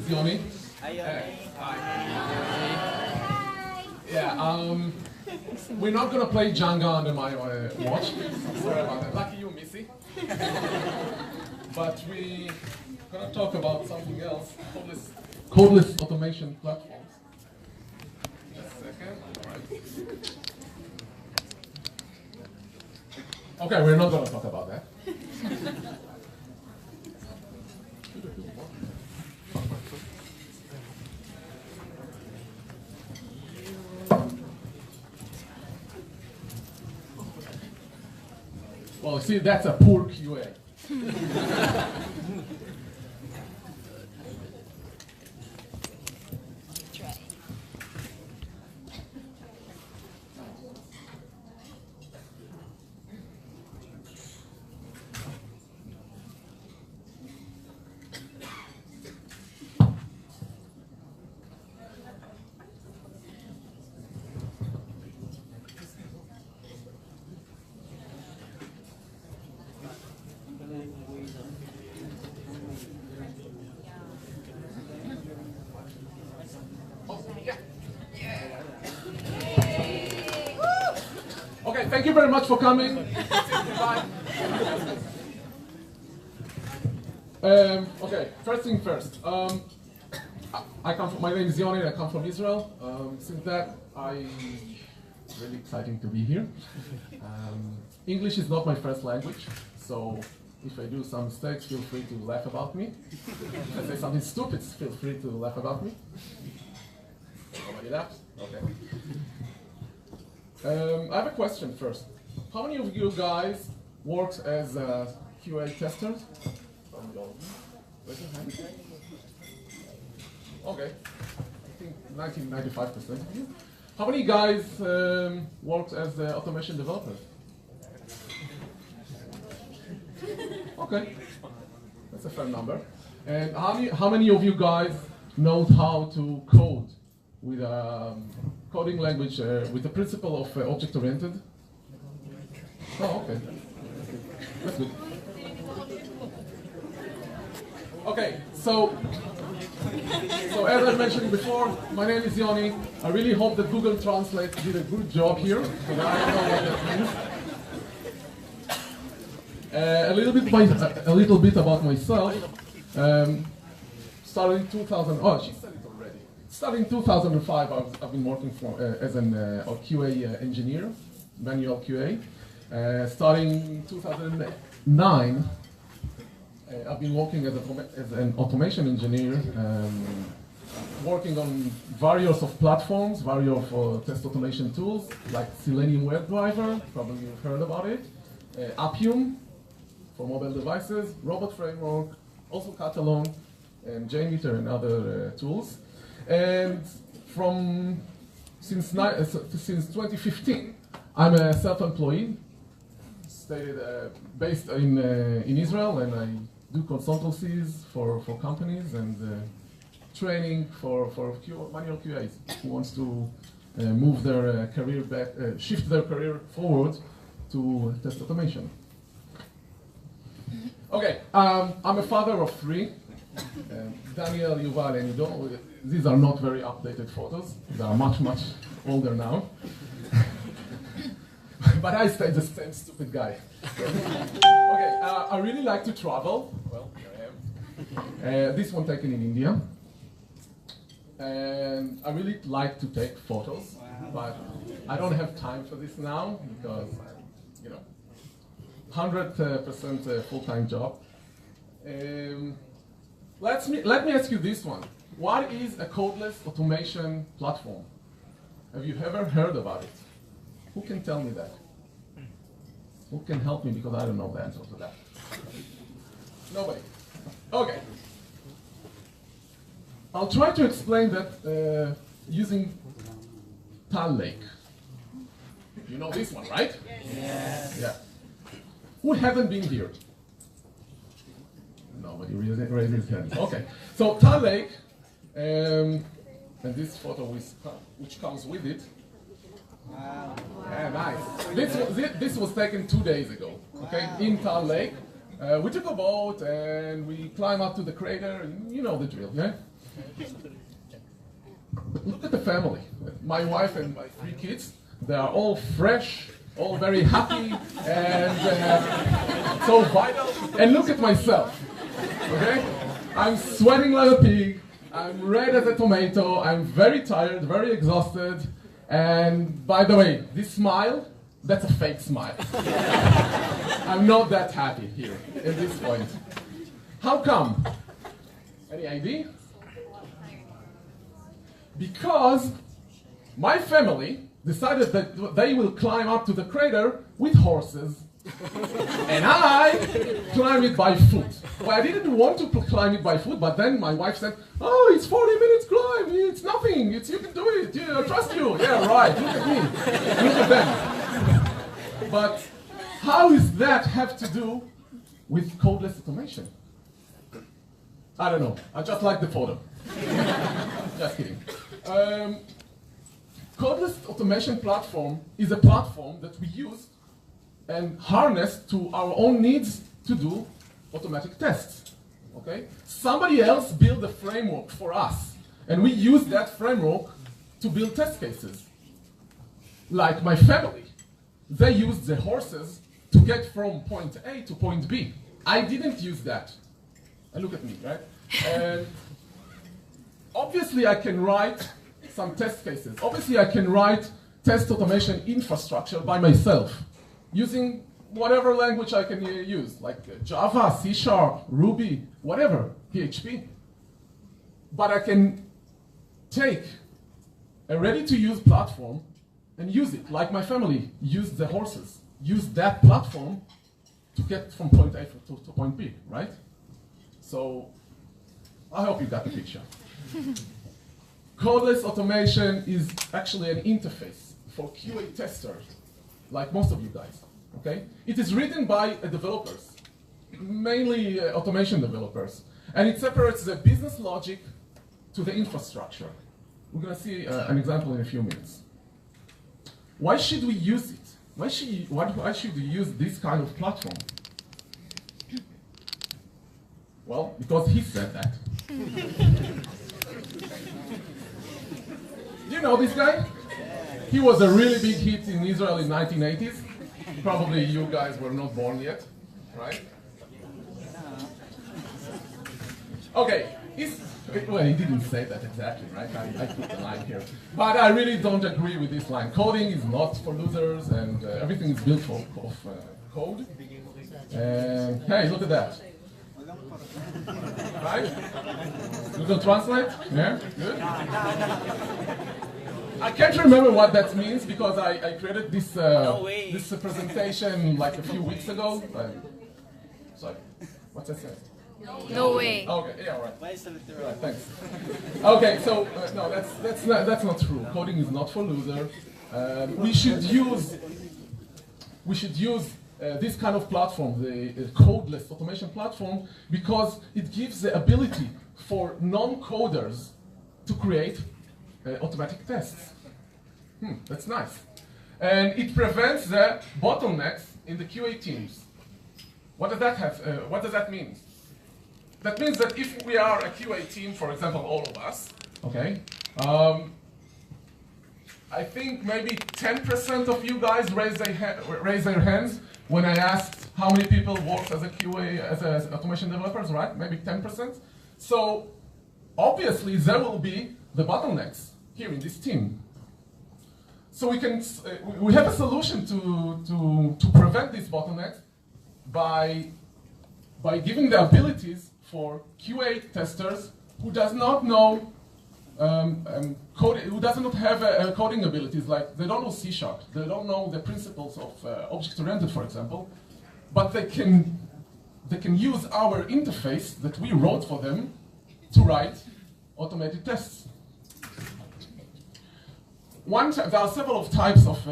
Yoni. Hi, Yoni. Hi. Yeah, we're not gonna play Jenga under my watch. Sorry about that. Lucky you, Missy. But we're gonna talk about something else. Codeless automation platforms. Just a second. All right. Okay, we're not gonna talk about that. Well, see, that's a poor QA. Okay, thank you very much for coming. Okay, first thing first. My name is Yoni, I come from Israel. Since that, really exciting to be here. English is not my first language, so if I do some mistakes, feel free to laugh about me. If I say something stupid, feel free to laugh about me. Nobody laughs? Okay. I have a question first. How many of you guys worked as QA testers? Raise your hand. Okay. I think 95% of you. How many guys worked as automation developers? Okay. That's a fair number. And how many of you guys know how to code with a coding language with the principle of object-oriented? Oh, okay. That's good. Okay, so as I mentioned before, my name is Yoni. I really hope that Google Translate did a good job here, because I don't know what that means. A little bit about myself. Starting 2000. Oh, she said it already. Starting 2005, I've been working as an QA engineer, manual QA. Starting 2009, I've been working as an automation engineer, working on various of platforms, various of test automation tools, like Selenium WebDriver, probably you've heard about it, Appium for mobile devices, Robot Framework, also Katalon, and JMeter and other tools. And since 2015, I'm a self-employed, based in Israel, and I do consultancies for companies and training for manual QAs who wants to move their career back, shift their career forward to test automation. Okay, I'm a father of three. Daniel, Yuval, and Ido. These are not very updated photos. They are much, much older now. But I stay the same stupid guy. Okay, I really like to travel. Well, here I am. This one taken in India. And I really like to take photos, but I don't have time for this now because, 100% full-time job. Let me ask you this one. What is a codeless automation platform? Have you ever heard about it? Who can tell me that? Who can help me, because I don't know the answer to that. Nobody. Okay. I'll try to explain that using Tal Lake. You know this one, right? Yes. Yeah. Who haven't been here? Nobody raised his hand. Okay. So Tal Lake, and this photo which comes with it. Wow. Yeah, nice. This was taken 2 days ago. Okay, in Tal Lake. We took a boat and we climb up to the crater. You know the drill, yeah? Look at the family. My wife and my 3 kids, they are all fresh, all very happy, and so vital. And look at myself, okay? I'm sweating like a pig, I'm red as a tomato, I'm very tired, very exhausted, and by the way, this smile, that's a fake smile. I'm not that happy here at this point. How come? Any idea? Because my family decided that they will climb up to the crater with horses. And I climb it by foot. Well, I didn't want to climb it by foot, but then my wife said, oh, it's 40 minutes climb, it's nothing, you can do it, yeah, I trust you. Yeah, right, look at me, look at them. But how does that have to do with codeless automation? I don't know, I just like the photo. Just kidding. Codeless automation platform is a platform that we use and harness to our own needs to do automatic tests. Okay? Somebody else built a framework for us, and we use that framework to build test cases. Like my family, they used the horses to get from point A to point B. I didn't use that. And look at me, right? And obviously I can write some test cases. Obviously I can write test automation infrastructure by myself, using whatever language I can use, like Java, C#, Ruby, whatever, PHP. But I can take a ready-to-use platform and use it, like my family used the horses. Use that platform to get from point A to point B, right? So I hope you got the picture. Codeless automation is actually an interface for QA testers, like most of you guys, okay? It is written by developers, mainly automation developers, and it separates the business logic to the infrastructure. We're gonna see an example in a few minutes. Why should we use it? Why should we use this kind of platform? Well, because he said that. Do you know this guy? He was a really big hit in Israel in 1980s. Probably you guys were not born yet, right? Okay, well, he didn't say that exactly, right? I put the line here. But I really don't agree with this line. Coding is not for losers, and everything is built of code. And hey, look at that. Right? Google Translate? Yeah? Good? I can't remember what that means because I created this this presentation like a few weeks ago. Sorry, what's that say? No way. Okay, yeah, all right. Right, thanks. Okay, so no, that's not true. Coding is not for losers. We should use this kind of platform, the codeless automation platform, because it gives the ability for non-coders to create automatic tests. That's nice. And it prevents the bottlenecks in the QA teams. What does that have? What does that mean? That means that if we are a QA team, for example, all of us, okay, I think maybe 10% of you guys raise their hands when I asked how many people work as a QA, as automation developers, right? Maybe 10%. So obviously there will be the bottlenecks here in this team. So we have a solution to prevent these bottlenecks by giving the abilities for QA testers who does not know who does not have coding abilities, like they don't know C#, they don't know the principles of object-oriented, for example, but they can use our interface that we wrote for them to write automated tests. There are several types of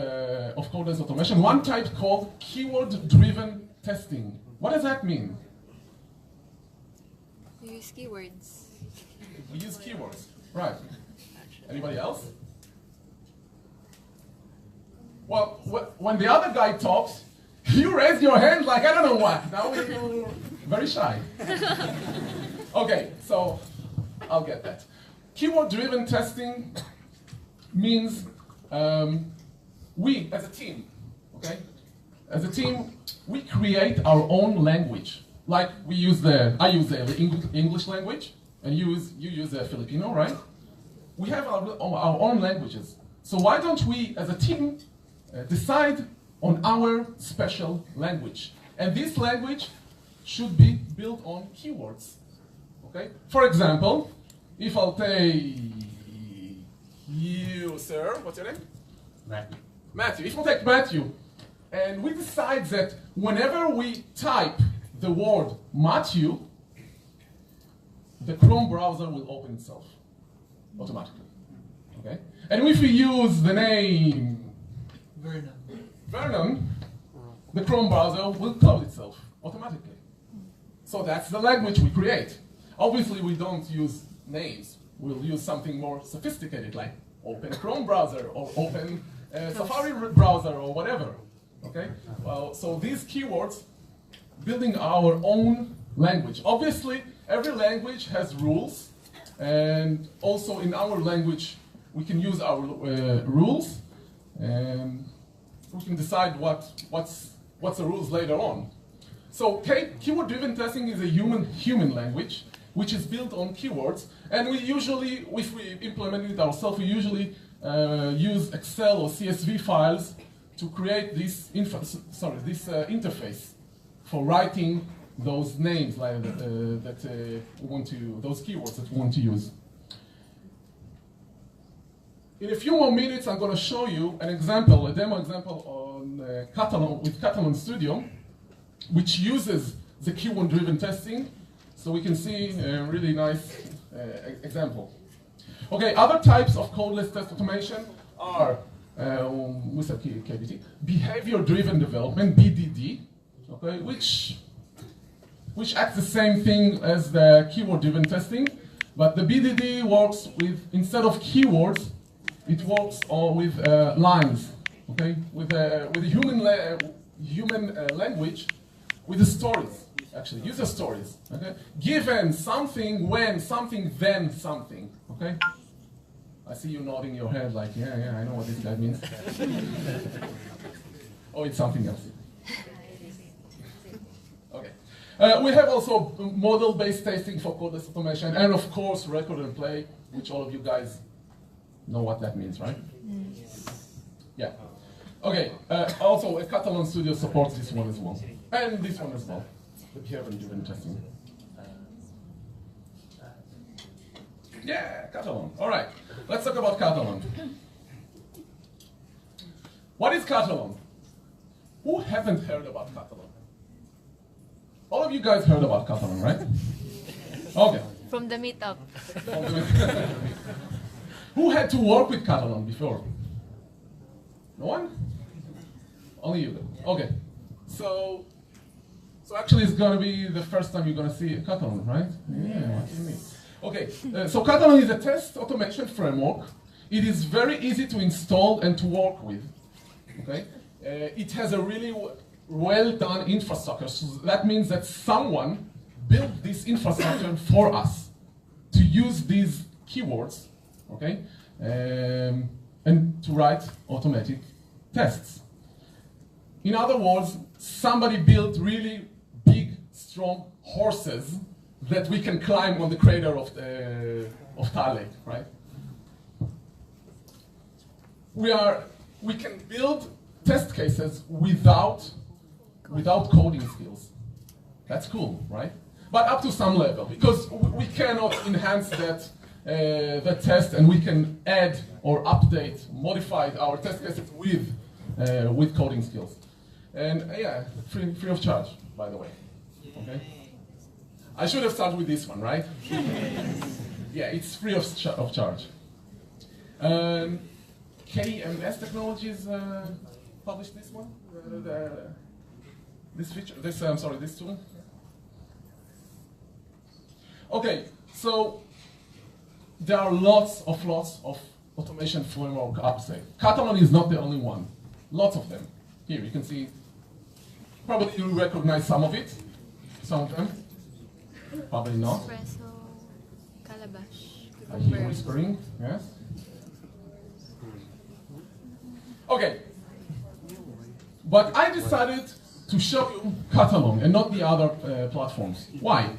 codeless automation. One type called keyword-driven testing. What does that mean? We use keywords. We use keywords, right. Anybody else? Well, when the other guy talks, you raise your hand like I don't know what. Now you're very shy. Okay, so I'll get that. Keyword-driven testing means we, as a team, okay? As a team, we create our own language. Like I use the English language, and you use the Filipino, right? We have our own languages. So why don't we, as a team, decide on our special language? And this language should be built on keywords, okay? For example, if I'll take you, sir, what's your name? Matthew. Matthew. If we take Matthew, and we decide that whenever we type the word Matthew, the Chrome browser will open itself automatically. Okay? And if we use the name Vernon, the Chrome browser will close itself automatically. So that's the language we create. Obviously, we don't use names. We'll use something more sophisticated, like open Chrome browser or open Safari browser or whatever. Okay? Well, so these keywords, building our own language. Obviously, every language has rules, and also in our language, we can use our rules, and we can decide what's the rules later on. So keyword-driven testing is a human language, which is built on keywords, and we usually, if we implement it ourselves, we usually use Excel or CSV files to create this interface for writing those names like those keywords that we want to use. In a few more minutes, I'm going to show you an example, a demo example on Katalon with Katalon Studio, which uses the keyword-driven testing. So we can see a really nice example. Okay, other types of codeless test automation are with a KBT, behavior-driven development, BDD, okay, which acts the same thing as the keyword-driven testing, but the BDD works with, instead of keywords, it works with lines, okay, with a human language, with the stories. Actually, user stories, okay? Given something, when something, then something, okay? I see you nodding your head like, yeah, I know what this guy means. Oh, it's something else. Okay. We have also model-based testing for codeless automation, and of course, record and play, which all of you guys know what that means, right? Yeah. Okay, also, Katalon Studio supports this one as well, and this one as well. The behavior-driven testing. Yeah, Katalon. All right, let's talk about Katalon. What is Katalon? Who haven't heard about Katalon? All of you guys heard about Katalon, right? Okay. From the Meetup. Who had to work with Katalon before? No one? Only you. Okay. So actually, it's going to be the first time you're going to see Katalon, right? Yeah, what do you mean? Okay, so Katalon is a test automation framework. It is very easy to install and to work with. Okay, it has a really well-done infrastructure. So that means that someone built this infrastructure for us to use these keywords, okay, and to write automatic tests. In other words, somebody built really big, strong horses that we can climb on the crater of Tale, right? We can build test cases without coding skills. That's cool, right? But up to some level, because we cannot enhance that test, and we can add or update, modify our test cases with coding skills. And yeah, free of charge, by the way. Okay. I should have started with this one, right? Yeah, it's free of charge. KMS Technologies published this one, this feature. This tool. Okay, so there are lots of automation framework out there. Katalon is not the only one. Lots of them. Here you can see. Probably you recognize some of it, some of them. Probably not. Espresso, Calabash. I hear whispering, yes. Okay, but I decided to show you Katalon and not the other platforms. Why?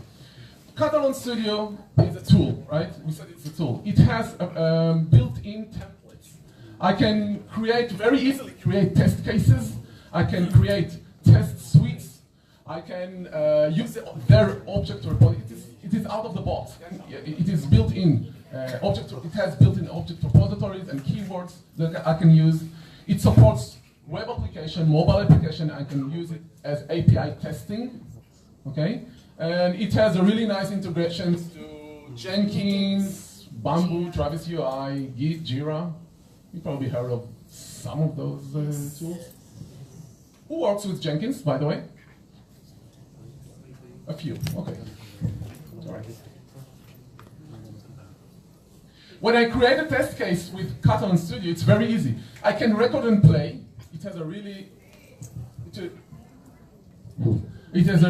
Katalon Studio is a tool, right? We said it's a tool. It has built-in templates. I can very easily create test cases. I can create test suites. I can use their object repository. It is out of the box. And it is built-in it has built-in object repositories and keywords that I can use. It supports web application, mobile application. I can use it as API testing, okay? And it has a really nice integrations to Jenkins, Bamboo, Travis UI, Git, Jira. You probably heard of some of those tools. Who works with Jenkins, by the way? A few, okay. All right. When I create a test case with Katalon Studio, it's very easy. I can record and play. It has a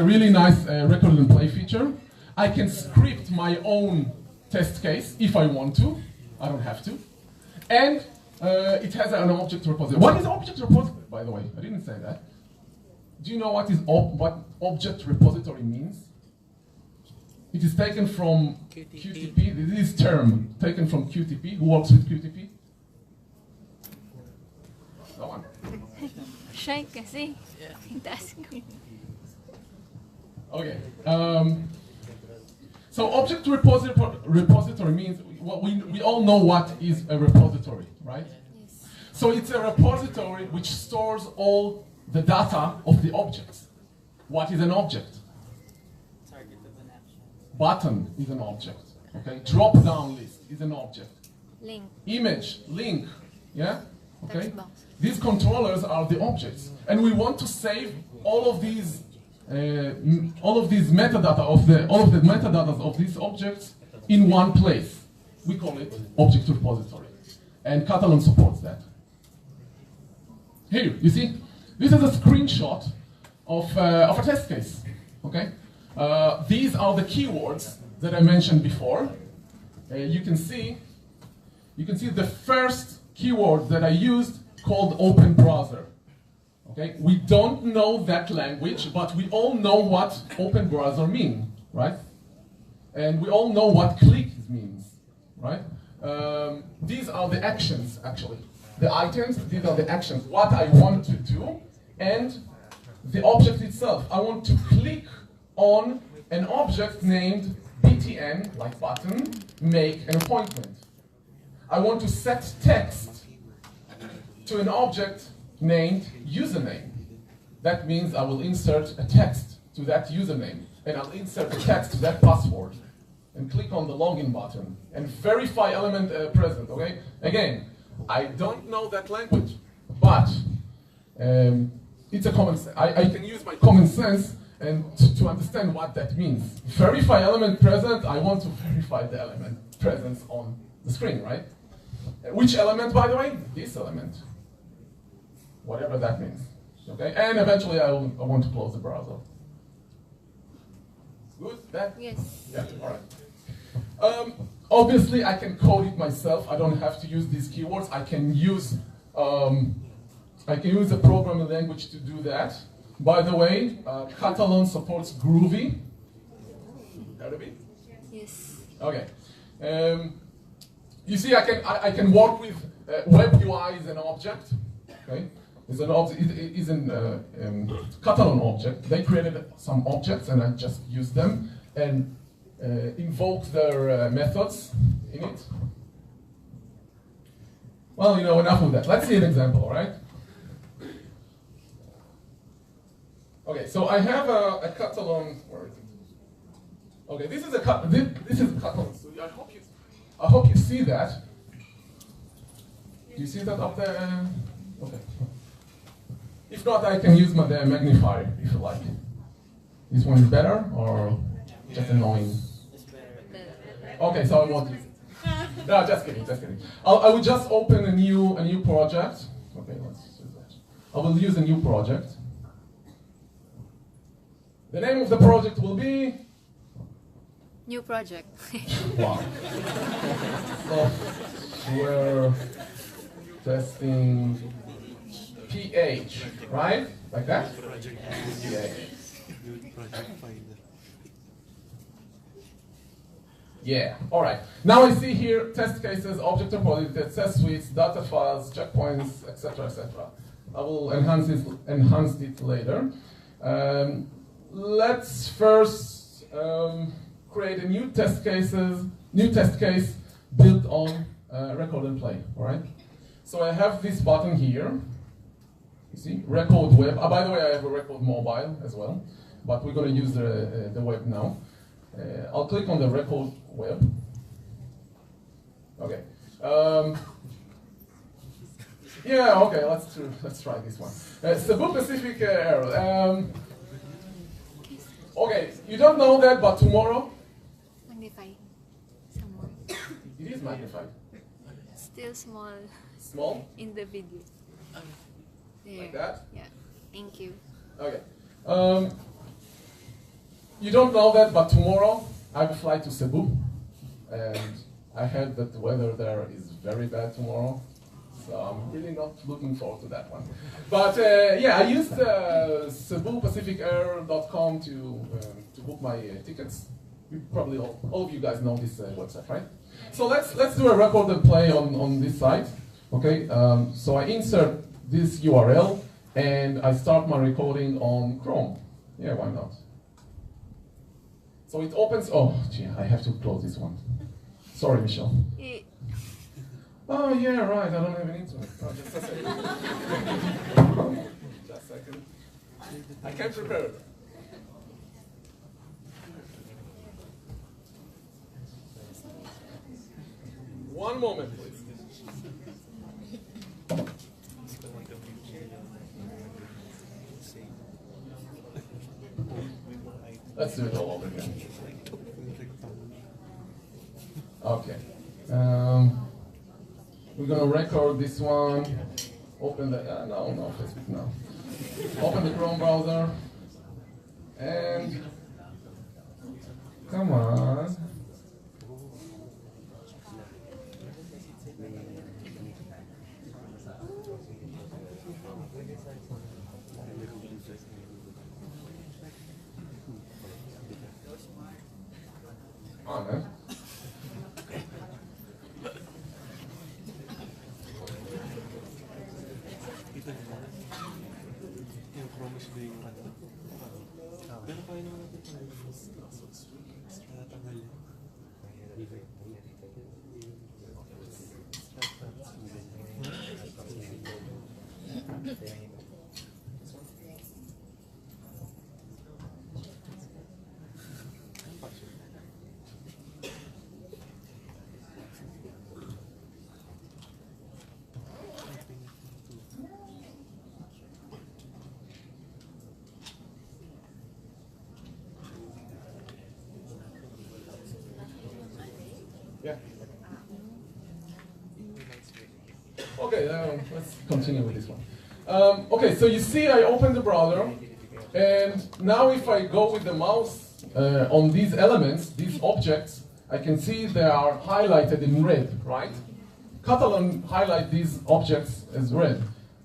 really nice record and play feature. I can script my own test case if I want to. I don't have to. And it has an object repository. What is object repository, by the way? I didn't say that. Do you know what object repository means? It is taken from QTP. This term taken from QTP. Who works with QTP? No one. Shy kasi. Okay. So object repository means we all know what is a repository, right? Yes. So it's a repository which stores all the data of the objects. What is an object? Button is an object. Okay. Drop-down list is an object. Link. Image, link, yeah. Okay. Text box. These controllers are the objects, and we want to save all of these metadata of these objects in one place. We call it object repository, and Katalon supports that. Here, you see, this is a screenshot of a test case. Okay, these are the keywords that I mentioned before. You can see the first keyword that I used called open browser. Okay, we don't know that language, but we all know what open browser means, right? And we all know what click means, right? These are the actions, actually. The items, these are the actions, what I want to do, and the object itself. I want to click on an object named btn, like button, make an appointment. I want to set text to an object named username. That means I will insert a text to that username, and I'll insert a text to that password, and click on the login button, and verify element present, okay? Again, I don't know that language, but it's a common sense. I can use my common sense and to understand what that means. Verify element present, I want to verify the element presence on the screen, right? Which element, by the way? This element. Whatever that means, okay? And eventually I want to close the browser. Good, that? Yes. Yeah, all right. Obviously, I can code it myself. I don't have to use these keywords. I can use a programming language to do that. By the way, Katalon supports Groovy. Heard of it? Yes. Okay. You see, I can work with web UI as an object. Okay. Is an object. Is an Katalon object. They created some objects, and I just used them and invoked their methods in it. Well, you know, enough of that. Let's see an example, all right? Okay, so I have a Katalon. Where is it? Okay, this is a Katalon Studio. I hope you see that. Do you see that up there? Okay. If not, I can use the magnifier if you like. This one is better or just annoying? Okay, so I won't use it. No, just kidding, just kidding. I will just open a new project. Okay, let's do that. I will use a new project. The name of the project will be New project. Wow. Software testing PH, right? Like that? PH. Yeah, all right. Now I see here test cases, object-oriented test suites, data files, checkpoints, etc., etc. I will enhance it later. Let's first create a new test case built on record and play. All right. So I have this button here. You see, record web. By the way, I have a record mobile as well, but we're going to use the web now. I'll click on the record web. Okay. Yeah. Okay. Let's try this one. Cebu Pacific error. Okay. You don't know that, but tomorrow. Magnify. Somewhere. It is magnified. Still small. Small. In the video. There. Like that. Yeah. Thank you. Okay. You don't know that, but tomorrow I have a flight to Cebu, and I heard that the weather there is very bad tomorrow, so I'm really not looking forward to that one. But yeah, I used CebuPacificAir.com to book my tickets. You probably all of you guys know this website, right? So let's do a record and play on this site. Okay. So I insert this URL and I start my recording on Chrome. Yeah, why not? So it opens. Oh, gee, I have to close this one. Sorry, Michelle. Oh, yeah, right. I don't have an internet. Oh, just a second. Just a second. I can't prepare it. One moment, please. Let's do it all over again. Okay. We're gonna record this one. Open the no Facebook now. Open the Chrome browser. And come on. On, man. Yeah. Okay, let's continue with this one. Okay, so you see I opened the browser, and now if I go with the mouse on these elements, these objects, I can see they are highlighted in red, right? Katalon highlight these objects as red.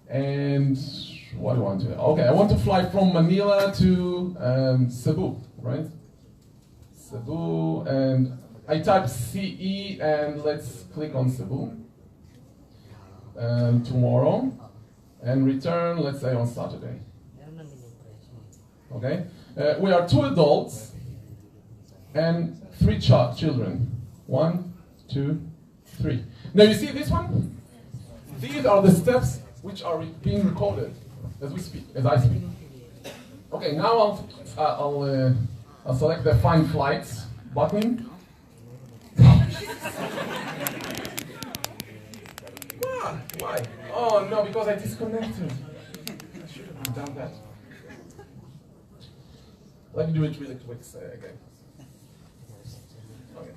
And what do I want to do? Okay, I want to fly from Manila to Cebu, right? Cebu, and I type CE, and let's click on Cebu. Tomorrow, and return, let's say, on Saturday. Okay? We are 2 adults and 3 children. 1, 2, 3. Now you see this one? These are the steps which are being recorded as we speak, as I speak. Okay, now I'll select the Find Flights button. Why? Oh no, because I disconnected. I should have done that. Let me do it really quick again. Okay.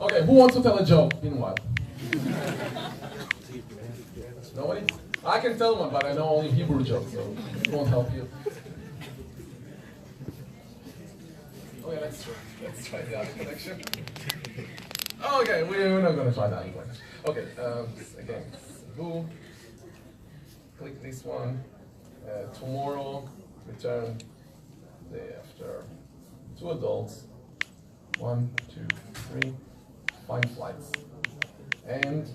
Okay, who wants to tell a joke meanwhile? Nobody? I can tell one, but I know only Hebrew jokes, so it won't help you. Okay, let's try the other connection. Okay, we're not going to try that anyway. Okay, again, boo. Click this one. Tomorrow, return day after. 2 adults. 1, 2, 3. Find flights. And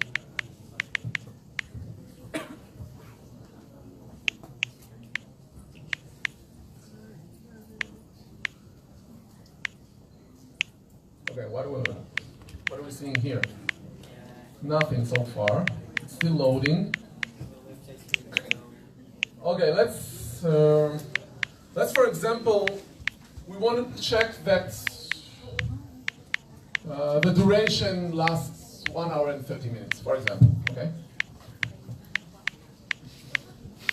okay, what are we seeing here? Nothing so far. It's still loading. Okay, let's for example, we want to check that the duration lasts 1 hour and 30 minutes, for example. Okay,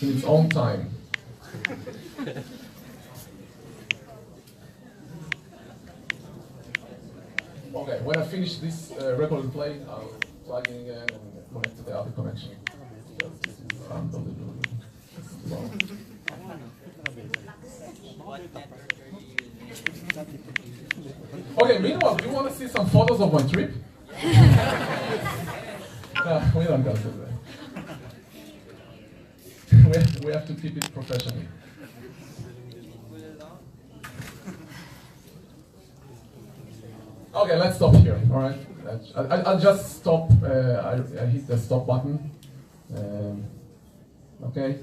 in its own time. Okay, when I finish this record and play, I'll plug in again and connect to the other connection. This is unbelievable. Wow. Okay, meanwhile, do you want to see some photos of my trip? No, we don't go to that. We have to keep it professional. Okay, let's stop here, all right? I'll just stop, I hit the stop button. Okay,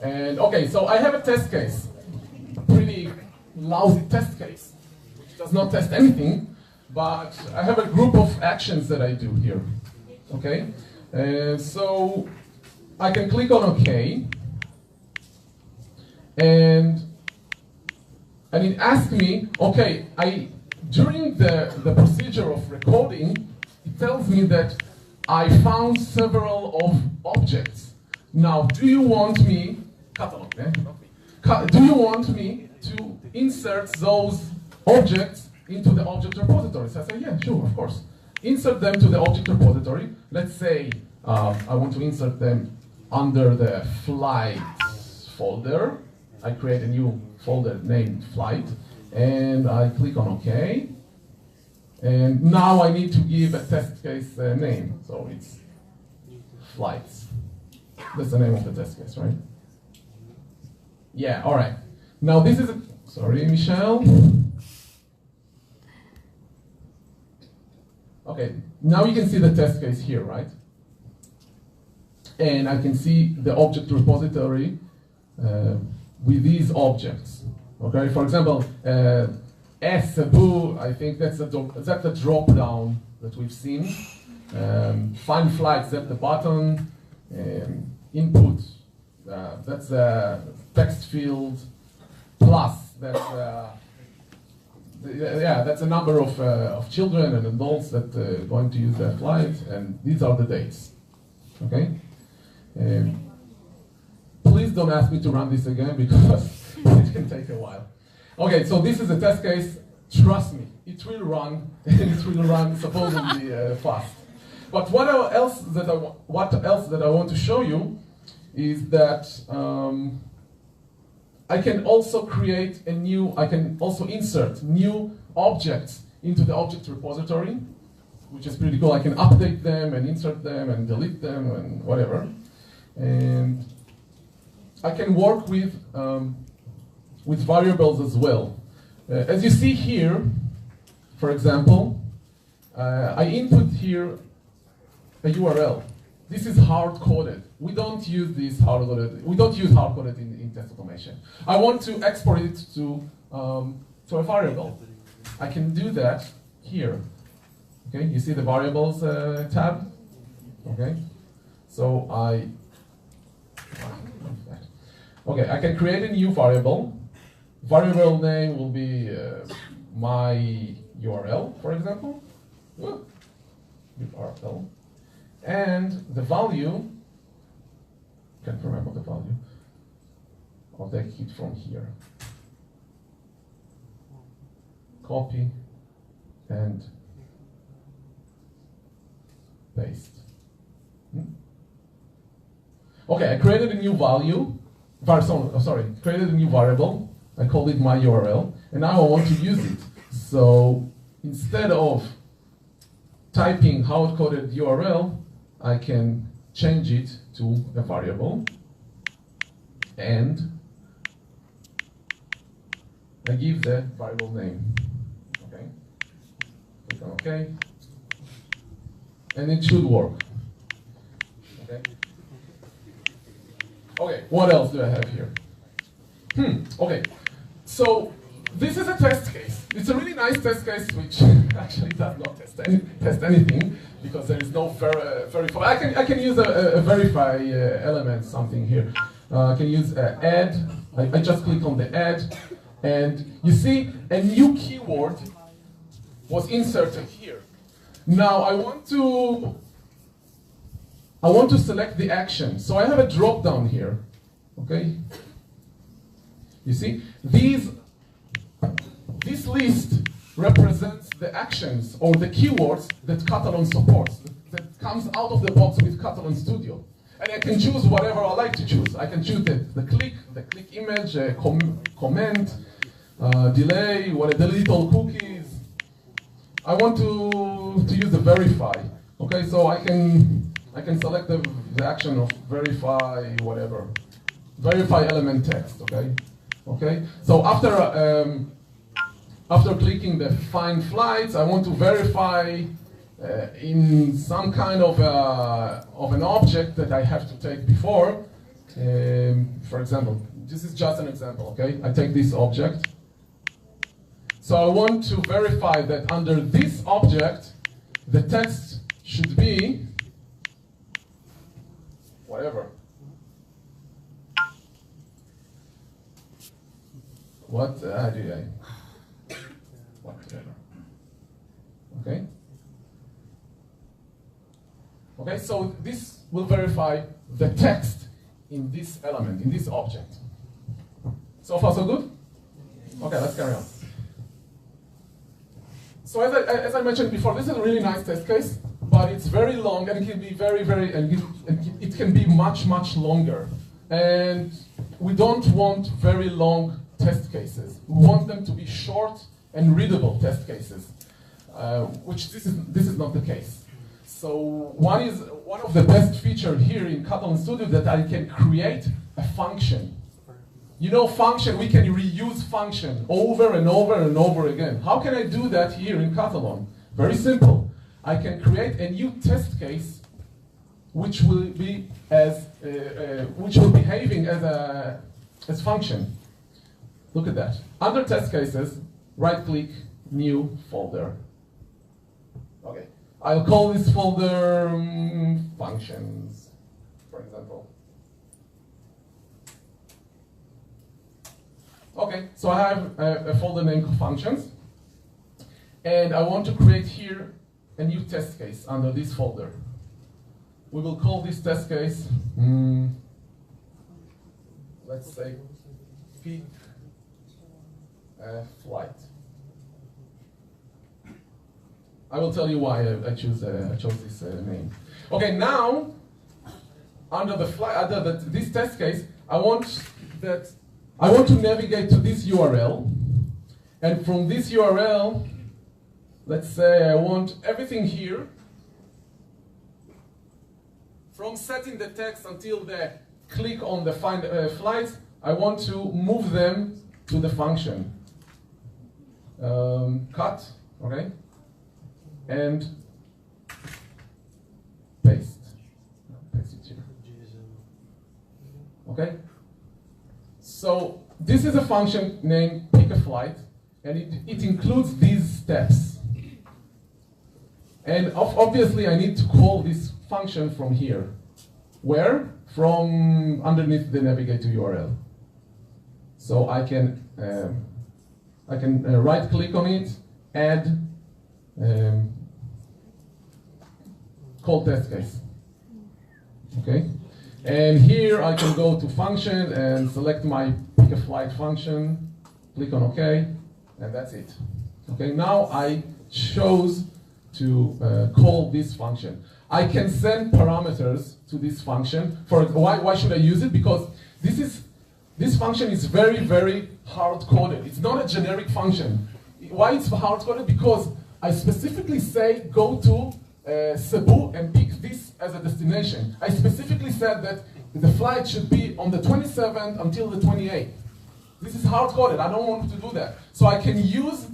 and okay, so I have a test case, pretty lousy test case, which does not test anything, but I have a group of actions that I do here, okay? So I can click on OK, and it asks me, okay, during the procedure of recording, it tells me that I found several of objects. Now, do you want me, Katalon, do you want me to insert those objects into the object repositories? I say, yeah, sure, of course. Insert them to the object repository. Let's say I want to insert them under the flights folder. I create a new folder named flight, and I click on OK. And now I need to give a test case name. So it's flights. That's the name of the test case, right? Yeah, all right. Now this is sorry, Michelle. Okay, now you can see the test case here, right? And I can see the object repository with these objects. Okay, for example, S, boo, I think that's the drop down that we've seen. Find flights, that's the button. Input, that's the text field. Plus, that's that's a number of children and adults that are going to use that flight, and these are the dates. Okay. Please don't ask me to run this again because it can take a while. Okay, so this is a test case. Trust me, it will run, and it will run supposedly fast. But what else that I want to show you is that I can also insert new objects into the object repository, which is pretty cool. I can update them and insert them and delete them and whatever. And I can work with variables as well. As you see here, for example, I input here a URL. This is hard-coded. We don't use this hard-coded. We don't use hard-coded in test automation. I want to export it to a variable. I can do that here. Okay, you see the variables tab. Okay, so okay, I can create a new variable. Variable name will be my URL, for example. URL. And the value, can't remember the value. I'll take it from here. Copy and paste. Okay, I created a new value, created a new variable. I called it my URL, and now I want to use it. So instead of typing hard-coded URL, I can change it to a variable, and I give the variable name. Okay, click on OK, and it should work. Okay. Okay, what else do I have here? Okay, so this is a test case. It's a really nice test case, which actually does not test anything, because there is no verify. I can use a verify element, something here. I can use add. I just click on the add, and you see a new keyword was inserted here. Now I want to select the action. So I have a drop down here. Okay? You see? This list represents the actions or the keywords that Katalon supports, that comes out of the box with Katalon Studio. And I can choose whatever I like to choose. I can choose the click image, comment, delay, the little cookies. I want to use the verify. Okay, so I can select the action of verify whatever. Verify element text, okay? Okay? So after clicking the find flights, I want to verify in some kind of an object that I have to take before. For example, this is just an example, okay? I take this object. So I want to verify that under this object, the text should be whatever. Whatever. Okay? Okay, so this will verify the text in this element, in this object. So far, so good? Okay, let's carry on. So as I mentioned before, this is a really nice test case, but it's very long, and it can be it can be much, much longer. And we don't want very long test cases. We want them to be short and readable test cases, which this is not the case. So one of the best features here in Katalon Studio that I can create a function. You know, function, we can reuse function over and over and over again. How can I do that here in Katalon? Very simple. I can create a new test case which will be behaving as function. Look at that. Under test cases, right-click, new folder. Okay. I'll call this folder functions, for example. Okay, so I have a folder named functions, and I want to create here a new test case under this folder. We will call this test case, let's say, pick a flight. I will tell you why I chose this name. Okay, now under this test case, I want to navigate to this URL, and from this URL, let's say I want everything here, from setting the text until the click on the find flights, I want to move them to the function. Cut, okay, and paste. Paste it here. Okay. So this is a function named pick a flight, and it includes these steps. And obviously, I need to call this function from here. Where? From underneath the navigate to URL. So I can right-click on it, add call test case. Okay. And here I can go to function and select my pick a flight function, click on OK, and that's it. Okay, now I chose to call this function. I can send parameters to this function. Why should I use it? Because this function is very, very hard-coded. It's not a generic function. Why it's hard-coded? Because I specifically say go to Cebu and pick this as a destination. I specifically said that the flight should be on the 27th until the 28th. This is hard-coded. I don't want to do that. So I can use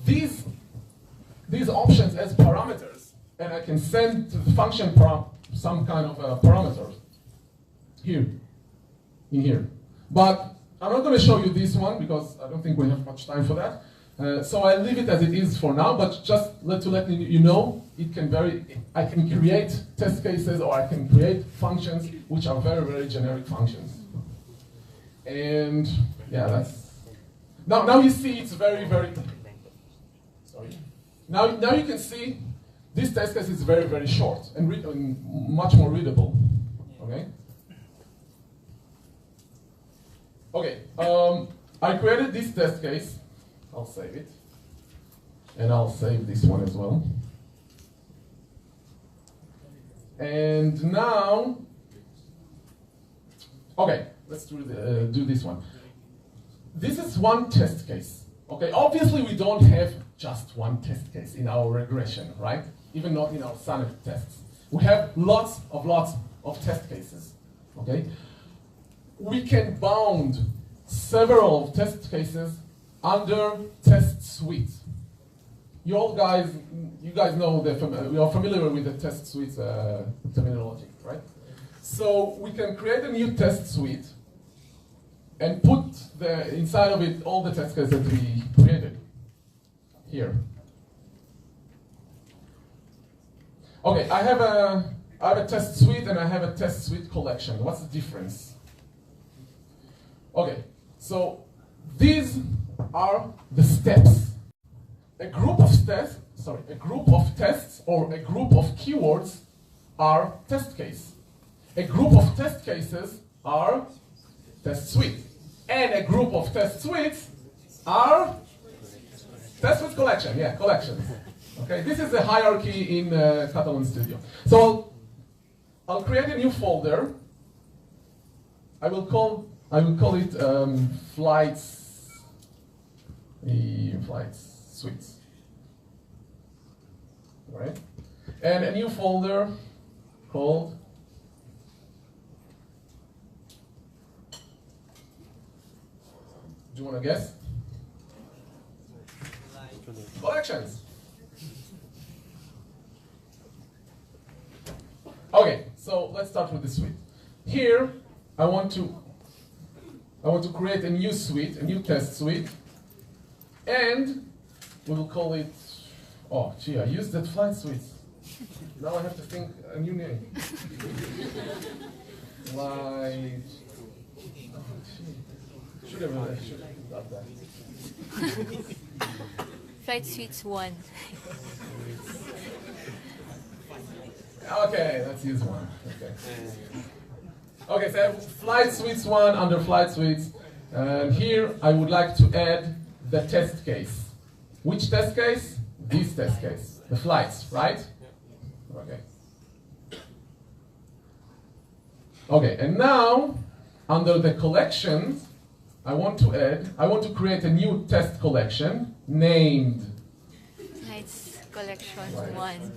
these options as parameters, and I can send to the function some kind of parameters here, in here. But I'm not going to show you this one because I don't think we have much time for that. So I leave it as it is for now, but just to let you know, it can vary. I can create test cases or I can create functions which are very, very generic functions. And yeah, that's... Now you see it's very, very... Sorry. Now you can see this test case is very, very short and much more readable. Okay? Okay, I created this test case. I'll save it. And I'll save this one as well. And now, okay, let's do this one. This is one test case. Okay, obviously we don't have just one test case in our regression, right? Even not in our sanity tests. We have lots of test cases. Okay, we can bound several test cases under test suite. You guys know you are familiar with the test suite terminology, right? So we can create a new test suite and put inside of it all the test cases that we created here. Okay, I have a test suite and I have a test suite collection. What's the difference? Okay, so these are the steps. A group of tests or a group of keywords are test case. A group of test cases are test suite. And a group of test suites are test suite collection. Yeah, collections. Okay, this is the hierarchy in Katalon Studio. So I'll create a new folder. I will call it flights suites. All right, and a new folder called do you want to guess? Collections. Okay, so let's start with the suite. Here, I want to create a new suite, a new test suite, and we will call it. Oh, gee, I used that flight suite. Now I have to think a new name. Flight. Should have got that. Flight Suites 1. Okay, let's use one. Okay. Okay, so I have Flight Suites 1 under Flight Suites. And here I would like to add the test case. Which test case? This test case. The flights, right? Okay. Okay, and now under the collections, I want to create a new test collection named Flights Collection 1.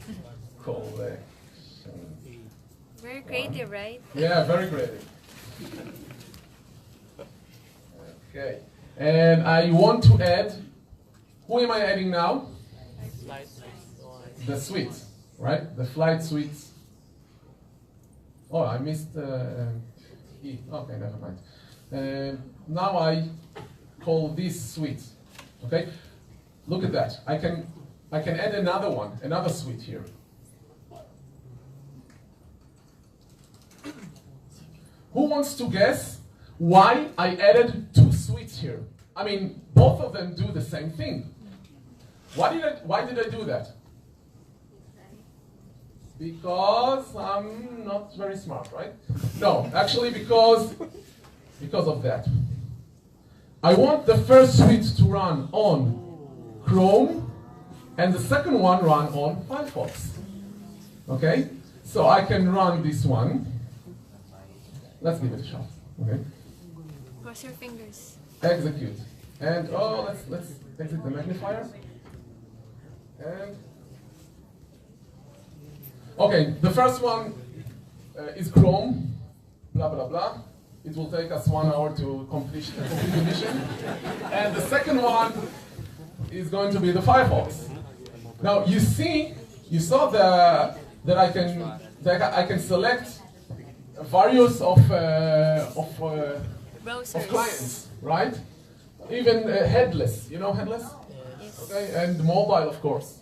Collection. Very creative, right? Yeah, very creative. Okay. And I want to add, who am I adding now? The suite, right? The flight suites. Oh, I missed E. Okay, never mind. Now I call this suite. Okay? Look at that. I can add another one, another suite here. Who wants to guess why I added two suites here? I mean, both of them do the same thing. Why did I do that? Because I'm not very smart, right? No, actually because of that. I want the first suite to run on Chrome and the second one run on Firefox. Okay, so I can run this one. Let's give it a shot. Okay, Cross your fingers. execute, and oh, let's exit the magnifier. And okay, the first one is Chrome. Blah blah blah. It will take us 1 hour to complete the mission. And the second one is going to be the Firefox. Now you saw that I can select various of Browsers. clients, right? Even headless. You know headless? Yes. Okay, and mobile, of course.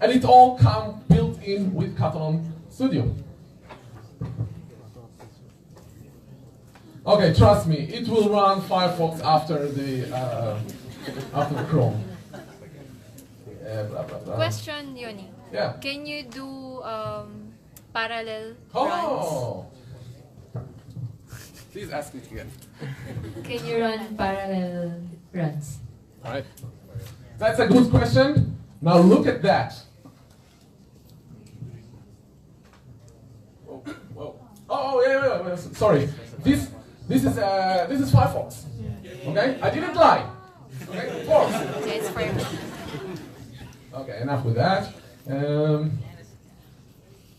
And it all comes built in with Katalon Studio. Okay, trust me, it will run Firefox after after Chrome. Blah, blah, blah. Question, Yoni. Yeah. Can you do parallel Oh. Please ask me again. runs? Can you You run? run parallel runs. All right. That's a good question. Now look at that. Whoa, whoa. Oh, yeah. Sorry. This is Firefox. Okay, I didn't lie. Okay, false. Yeah, it's Firefox. Okay, enough with that.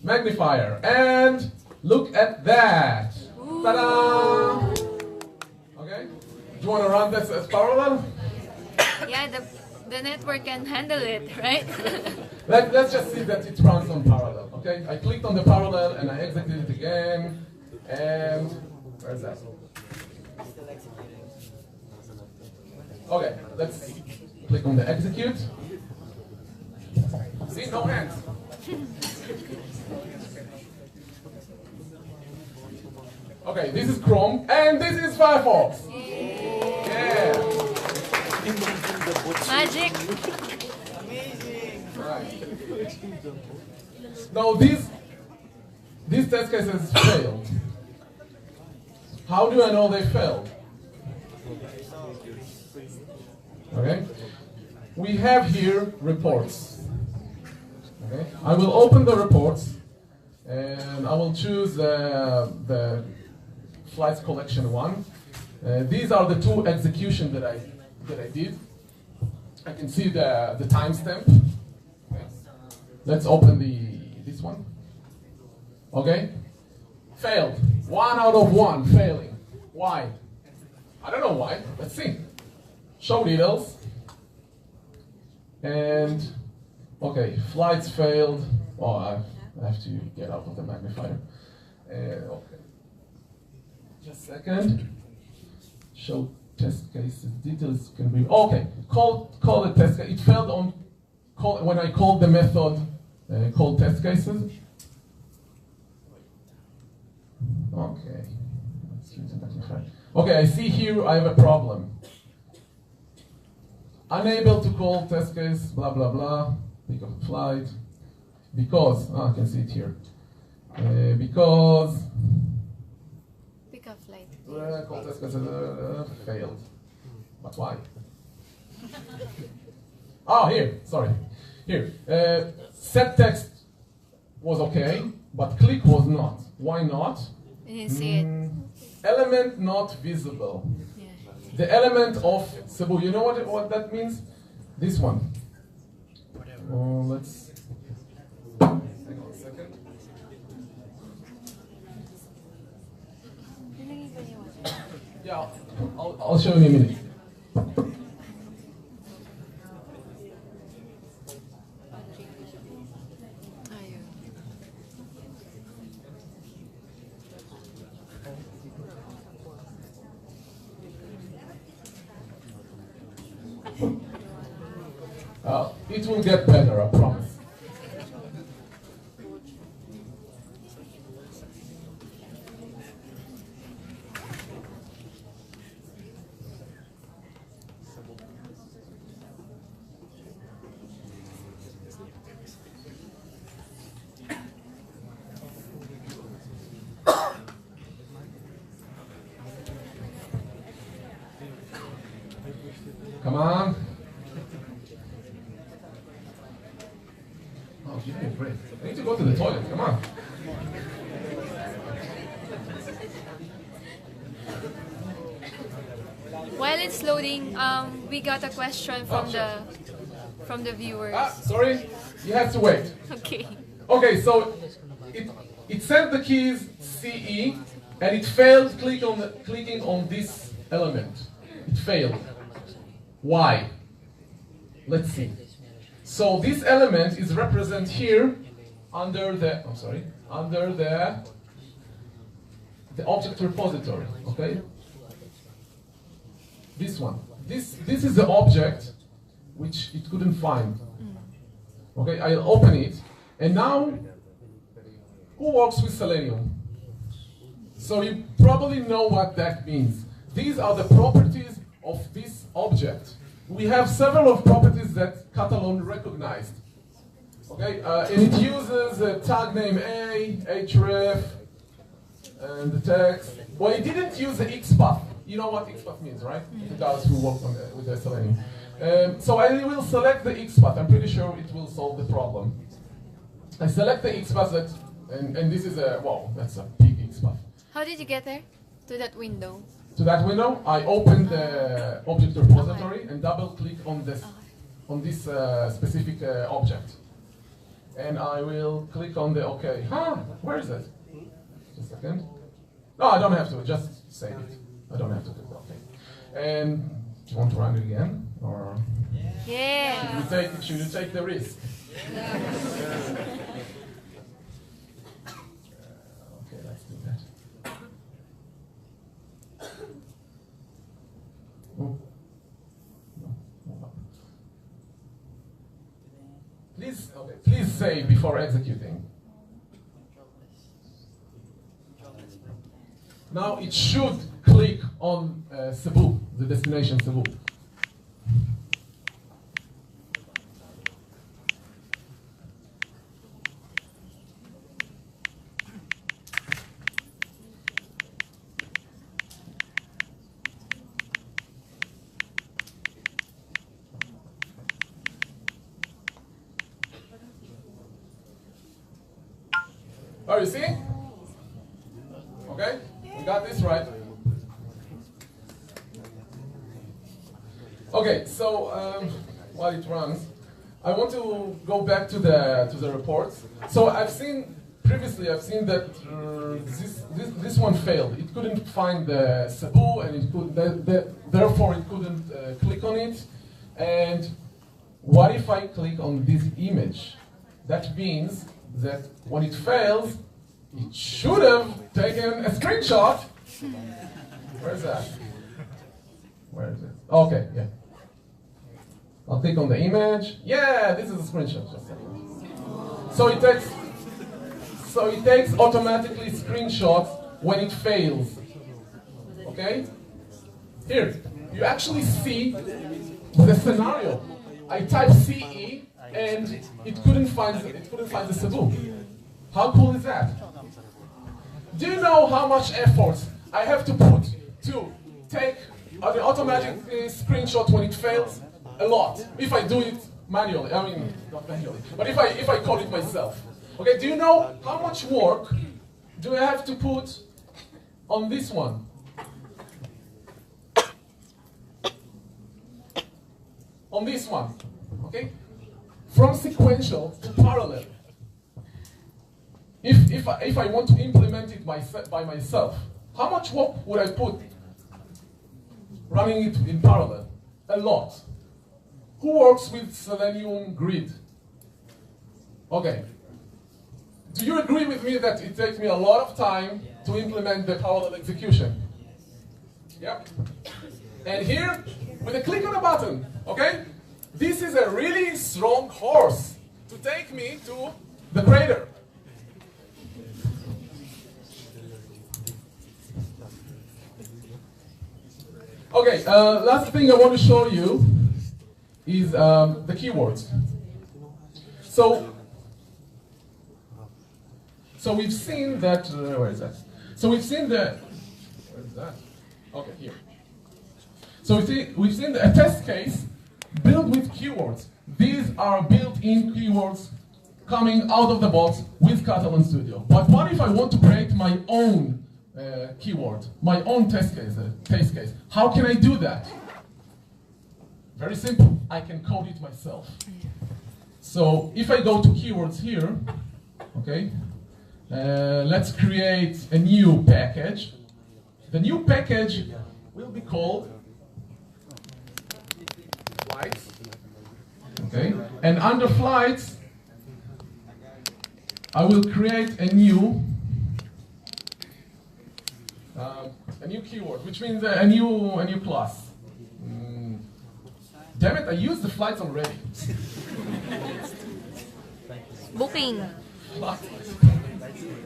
Magnifier, and look at that. Ta-da! Okay, do you want to run this as parallel? Yeah, the network can handle it, right? Let's just see that it runs on parallel. Okay, I clicked on the parallel and I exited it again. And where's that? Okay, let's click on the execute. See, no hands. Okay, this is Chrome and this is Firefox. Yeah. Magic. Right. Now these test cases failed. How do I know they failed? Okay. We have here reports. Okay. I will open the reports and I will choose the flights collection one. These are the two executions that I did. I can see the timestamp. Okay. Let's open this one. Okay. Failed. 1 out of 1 failing. Why? I don't know why. Let's see. Show details. And okay, flights failed. Oh, I have to get out of the magnifier. Okay. Just a second. Show test cases. Details can be okay. Call the test case. It failed on when I called the method call test cases. Okay. Let's use the magnifier. Okay, I see here I have a problem. Unable to call test case, blah blah blah. Pick up flight. Because I can see it here. Because Pick up flight. call test case failed. But why? Oh, here. Sorry. Here. Set text was okay, but click was not. Why not? You didn't see it. Element not visible. Yeah. The element of Cebu, you know what that means? This one. Oh, let's. Hang on a second. Yeah, I'll show you in a minute. It will get better, I promise. Come on. Oh, give me a break. I need to go to the toilet, come on. While it's loading, we got a question from the viewers. Sorry, you have to wait. Okay. Okay, so it sent the keys CE, and it failed clicking on this element. It failed. Why? Let's see. So this element is represented here under the object repository. Okay. This one. This is the object which it couldn't find. Okay, I'll open it, and now who works with Selenium? So you probably know what that means. These are the properties of this object. We have several of properties that Katalon recognized. Okay, and it uses a tag name A, href, and the text. Well, it didn't use the XPath. You know what XPath means, right? The guys who work with the Selenium. So I will select the XPath. I'm pretty sure it will solve the problem. I select the XPath, and this is wow, that's a big XPath. How did you get there? To that window? To that window, I open the object repository and double click on this specific object. And I will click on the OK. Where is it? Just a second. No, I don't have to, just save it. I don't have to click OK. And do you want to run it again? Or Yeah. should you take the risk? Okay, let's do that. Oh. No. Please save before executing. Now it should click on Cebu, the destination Cebu. Oh, you see? Okay, we got this right. Okay, so while it runs, I want to go back to the reports. So previously I've seen that this one failed. It couldn't find the Cebu, and therefore it couldn't click on it. And what if I click on this image? That means that when it fails, it should have taken a screenshot. Where's that? Where is it? Okay, yeah. I'll click on the image. Yeah, this is a screenshot. Just a second. So it takes automatically screenshots when it fails. Okay? Here, you actually see the scenario. I type CE and it couldn't find the Cebu. How cool is that? Do you know how much effort I have to put to take the automatic screenshot when it fails? A lot. If I do it manually, I mean not manually, but if I code it myself. Okay, do you know how much work do I have to put on this one? On this one, okay? From sequential to parallel. If I want to implement it by myself, how much work would I put running it in parallel? A lot. Who works with Selenium Grid? Okay. Do you agree with me that it takes me a lot of time to implement the parallel execution? Yep. And here, with a click on a button, okay? This is a really strong horse to take me to the crater. Okay, last thing I want to show you is the keywords. So we've seen that, where is that? So we've seen where is that? Okay, here. So we've seen a test case built with keywords. These are built-in keywords coming out of the box with Katalon Studio. But what if I want to create my own keyword, my own test case? How can I do that? Very simple. I can code it myself. So if I go to keywords here, okay, let's create a new package. The new package will be called flights. Okay, and under flights, I will create a new keyword, which means a new class. Damn it! I used the flights already. Booking.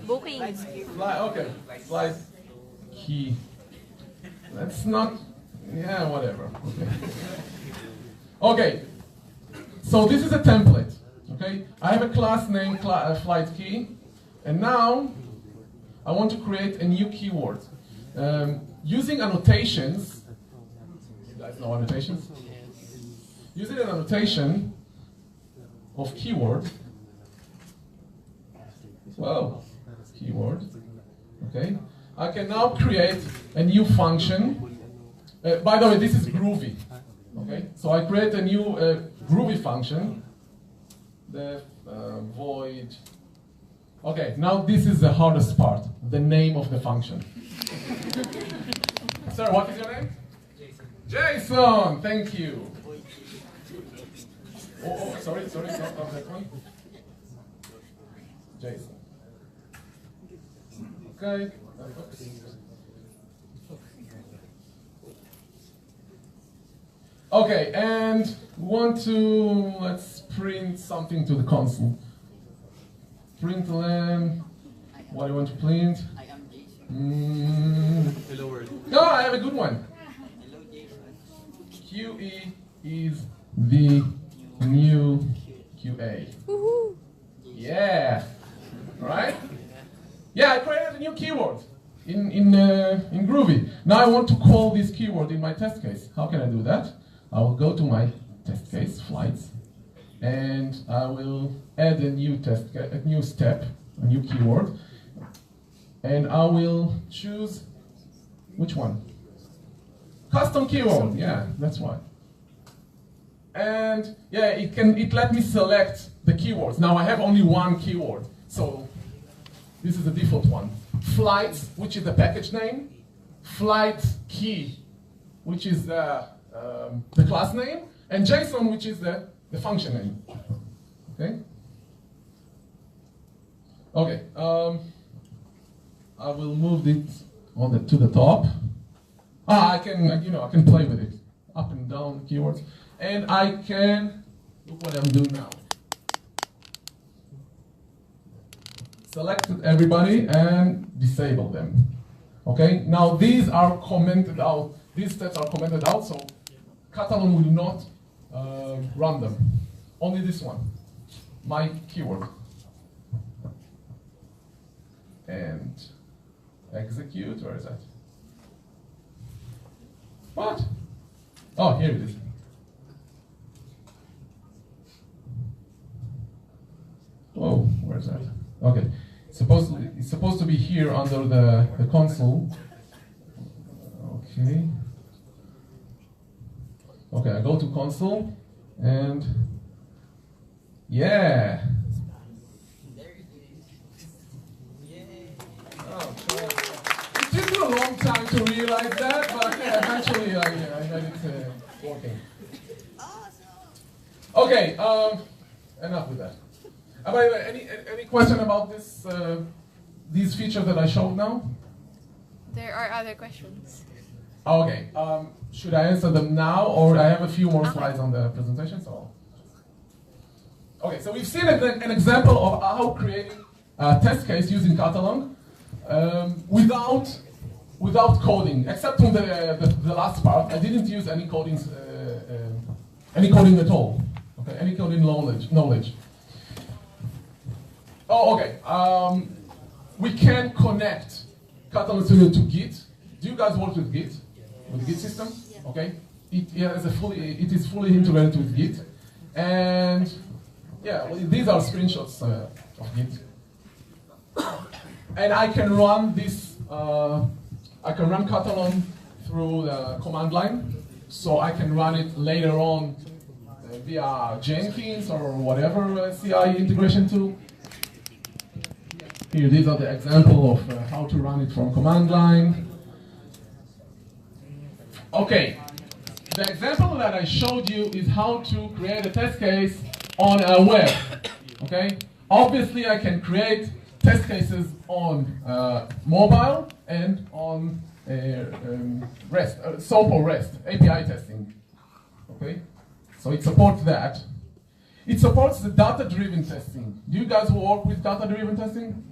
Booking. Okay. Flight key. That's not. Yeah, whatever. Okay. Okay. So this is a template. Okay. I have a class named flight key, and now I want to create a new keyword using annotations. You guys know annotations? Using an annotation of keyword. Well, keyword. Okay. I can now create a new function. By the way, this is Groovy. Okay. So I create a new Groovy function. The void. Okay. Now this is the hardest part. The name of the function. Sir, what is your name? Jason. Thank you. Oh, sorry, not that one. Jason. Okay. Okay, and we want to, let's print something to the console. Println, what do you want to print? I am Jason. Hello world. No, I have a good one. Hello Jason. QE is the new QA. Woohoo! Yeah. Right? Yeah, I created a new keyword in Groovy. Now I want to call this keyword in my test case. How can I do that? I will go to my test case, flights, and I will add a new step, a new keyword, and I will choose which one? Custom keyword. Yeah, that's why. And yeah, it let me select the keywords. Now I have only one keyword, so this is the default one. Flights, which is the package name. Flight key, which is the class name. And JSON, which is the function name. Okay. Okay. I will move it to the top. I can play with it, up and down keywords. And I can, look what I'm doing now. Select everybody and disable them. Okay, now these are commented out. These steps are commented out, so Katalon will not run them. Only this one, my keyword. And execute, where is that? What? Oh, here it is. Whoa, where's that? Okay, it's supposed to be here under the console. Okay. Okay, I go to console, and yeah. Oh, it took me a long time to realize that, but yeah, eventually I made it working. Okay, enough with that. By the way, any question about this these features that I showed now? There are other questions. Okay. Should I answer them now, or I have a few more slides on the presentation? So. Okay. So we've seen an example of how creating a test case using Katalon without coding, except from the last part. I didn't use any coding at all. Okay. Any coding knowledge. Oh, okay. We can connect Katalon Studio to Git. Do you guys work with Git? With Git system? Okay. It is fully integrated with Git. And Yeah, well, these are screenshots of Git. And I can run this, I can run Katalon through the command line. So I can run it later on via Jenkins or whatever CI integration tool. Here, these are the example of how to run it from command line. Okay, the example that I showed you is how to create a test case on a web. Okay, obviously I can create test cases on mobile and on REST, SOAP or REST, API testing. Okay, so it supports that. It supports the data-driven testing. Do you guys work with data-driven testing?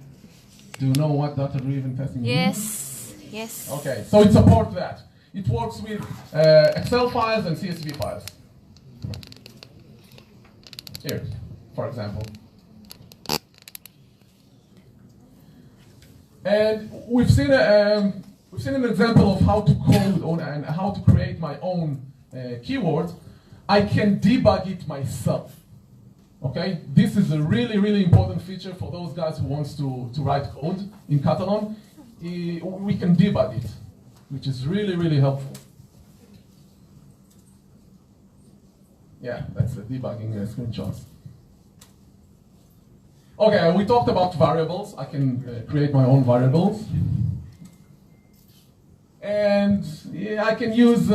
Do you know what data-driven testing Yes. means? Yes. Okay, so it supports that. It works with Excel files and CSV files. Here, for example. And we've seen an example of how to code on and how to create my own keyword. I can debug it myself. Okay, this is a really, really important feature for those guys who wants to write code in Katalon. We can debug it, which is really, really helpful. Yeah, that's the debugging screenshots. Okay, we talked about variables. I can create my own variables. And yeah, I can use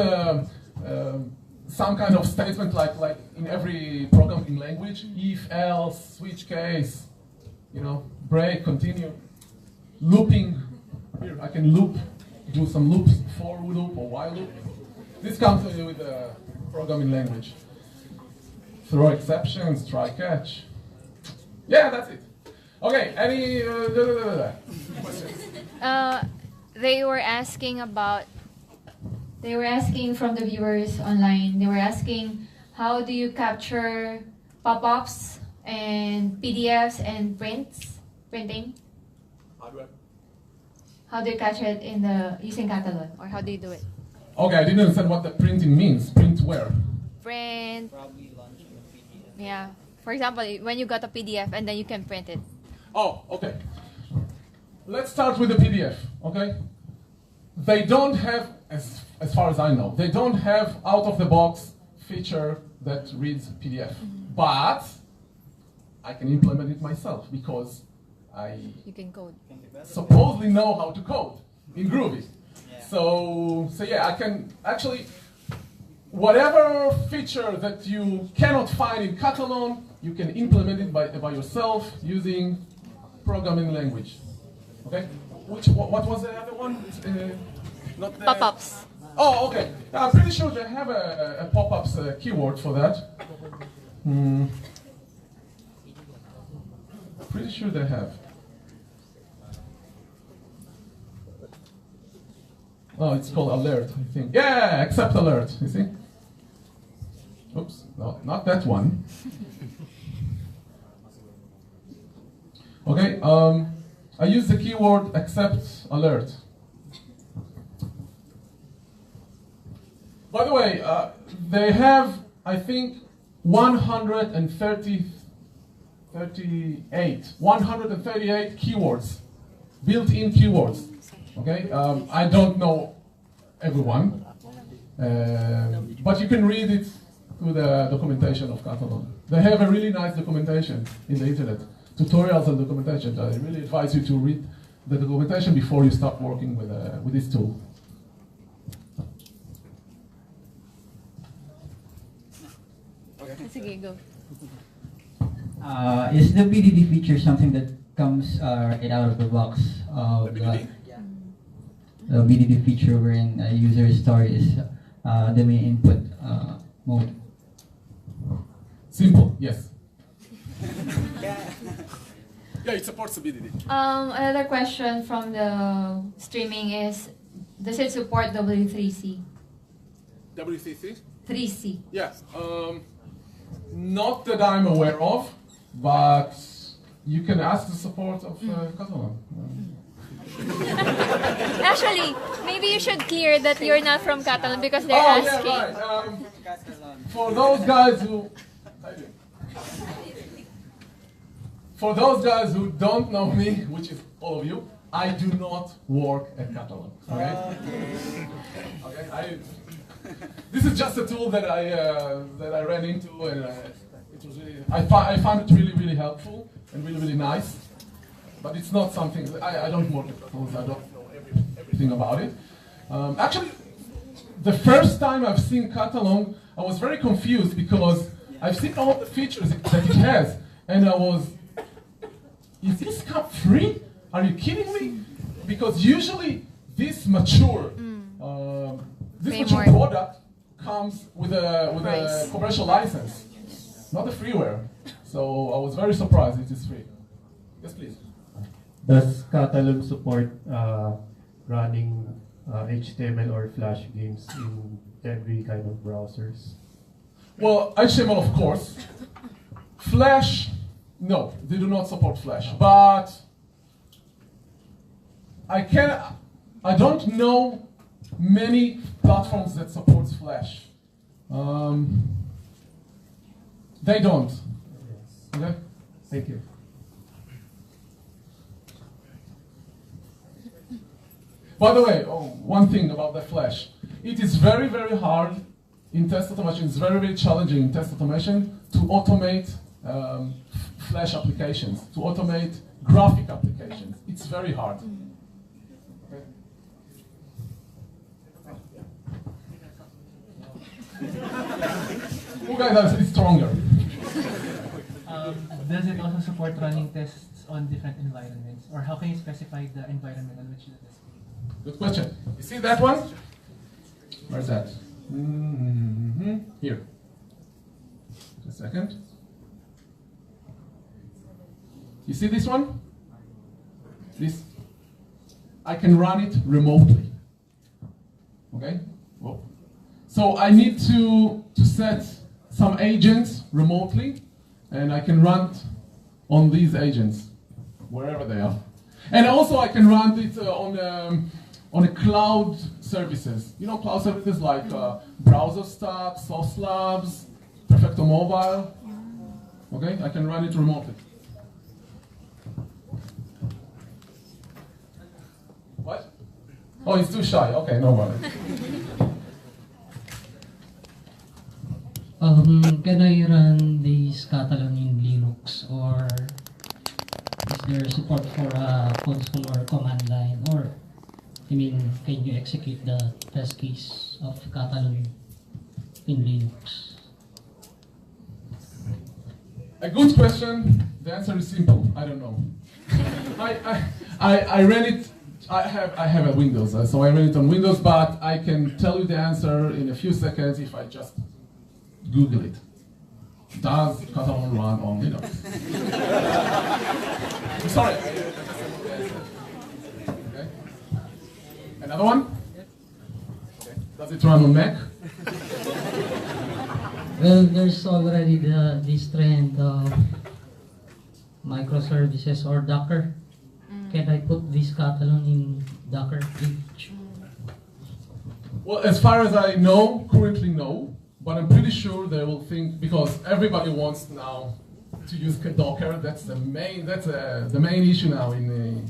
some kind of statement like in every programming language, if, else, switch case, you know, break, continue, looping. Here, I can loop, do some loops, for loop or while loop. This comes with the programming language. Throw exceptions, try catch. Yeah, that's it. Okay, any questions? They were asking from the viewers online, they were asking, how do you capture pop-ups and PDFs and printing? How do you capture it using Katalon? or how do you do it? Okay, I didn't understand what the printing means. Print where? Print. Probably launching a PDF. Yeah. For example, when you got a PDF and then you can print it. Oh, okay. Let's start with the PDF, okay? They don't have, as far as I know, they don't have out-of-the-box feature that reads PDF. But I can implement it myself because You can code. supposedly know how to code in Groovy. Yeah. So yeah, I can actually, whatever feature that you cannot find in Katalon, you can implement it by yourself using programming language. Okay? What was the other one? Not the Pop-ups. Oh, okay. I'm pretty sure they have a pop-ups keyword for that. Pretty sure they have. Oh, it's called alert, I think. Yeah, accept alert, you see? Oops, no, not that one. Okay, I use the keyword accept alert. By the way, they have, I think, 138 keywords, built-in keywords. Okay, I don't know everyone, but you can read it through the documentation of Katalon. They have a really nice documentation in the internet, tutorials and documentation. I really advise you to read the documentation before you start working with this tool. Sige, go. Is the BDD feature something that comes right out of the box? The BDD feature wherein a user story is the main input mode. Simple, yes. Yeah, it supports the BDD. Another question from the streaming is, does it support W3C? WCC? 3C. Yeah. Not that I'm aware of, but you can ask the support of Katalon. Actually, maybe you should clear that you're not from Katalon because they're asking. Yeah, right. For those guys who... For those guys who don't know me, which is all of you, I do not work at Katalon. Okay? Okay. This is just a tool that I ran into, and it was really. I found it really helpful and really nice. But it's not something that I don't work at Katalon. So I don't know everything about it. Actually, the first time I've seen Katalon, I was very confused because I've seen all the features that it has, and I was, is this free? Are you kidding me? Because usually this mature product comes with a commercial license, not a freeware. So I was very surprised it is free. Yes, please. Does Katalon support running HTML or Flash games in every kind of browsers? Well, HTML, of course. Flash, no, they do not support Flash. But I don't know many platforms that supports Flash. They don't. Okay? Thank you. By the way, one thing about the Flash. It is very hard in test automation. It's very challenging in test automation to automate Flash applications, to automate graphic applications. It's very hard. Okay. You guys are stronger. Does it also support running tests on different environments? Or how can you specify the environment on which the test? Good question. You see that one? Where's that? Here. Just a second. You see this one? This. I can run it remotely. Okay? Whoa. So I need to set some agents remotely, and I can run it on these agents, wherever they are. And also I can run it on a cloud services. You know, cloud services like Browser Stack, Sauce Labs, Perfecto Mobile. Okay, I can run it remotely. What? Oh, he's too shy. Okay, no worries. Can I run this Katalon in Linux, or is there support for a console or command line, or can you execute the test case of Katalon in Linux? A good question. The answer is simple. I don't know. I ran it. I have a Windows, so I ran it on Windows. But I can tell you the answer in a few seconds if I just Google it. Does Katalon run on Linux? I'm sorry. Okay. Another one? Okay. Does it run on Mac? Well, there's already this trend of microservices or Docker. Can I put this Katalon in Docker? Well, as far as I know, currently no. But I'm pretty sure they will think, because everybody wants now to use Docker. That's the main issue now in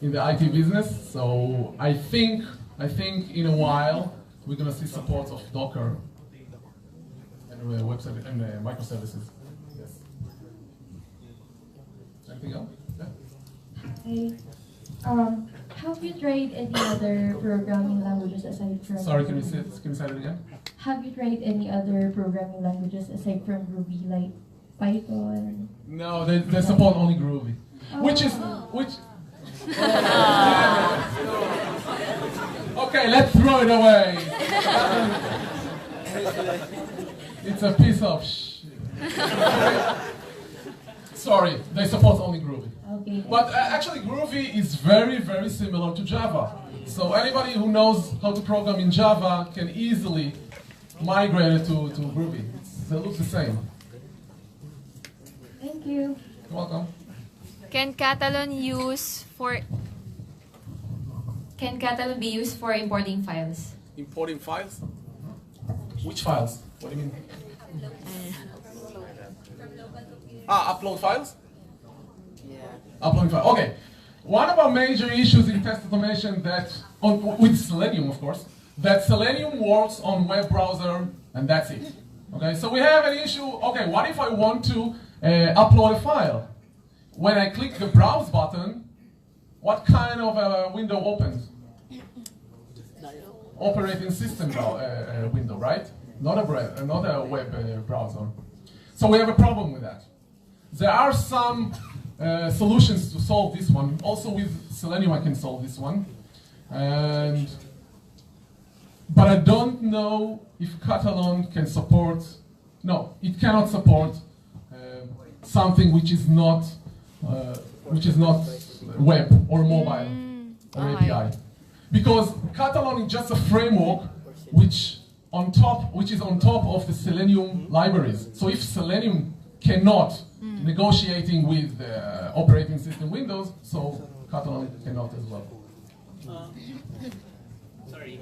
the IT business. So I think in a while we're gonna see support of Docker and website and microservices. Yes. Anything else? Yeah. Hey, have you tried any other programming languages aside from? Sorry, can you say it again? Have you tried any other programming languages aside from Ruby, like Python? No, they support only Groovy, which. Okay, let's throw it away. It's a piece of shit. Sorry, they support only Groovy. Okay. But actually, Groovy is very similar to Java. So anybody who knows how to program in Java can easily migrate it to Groovy. It looks the same. Thank you. You're welcome. Can Katalon be used for importing files? Importing files? Which files? What do you mean? Upload files? Yeah. Uploading file. Okay. One of our major issues in test automation with Selenium, of course, that Selenium works on web browser and that's it. Okay, so we have an issue. Okay, what if I want to upload a file? When I click the browse button, what kind of a window opens? Operating system window, right? Not a web browser. So we have a problem with that. There are some solutions to solve this one. Also with Selenium I can solve this one. But I don't know if Katalon can support, no, it cannot support something which is not web or mobile or API. Because Katalon is just a framework which is on top of the Selenium libraries. So if Selenium cannot negotiating with operating system Windows, so Katalon cannot as well. Sorry,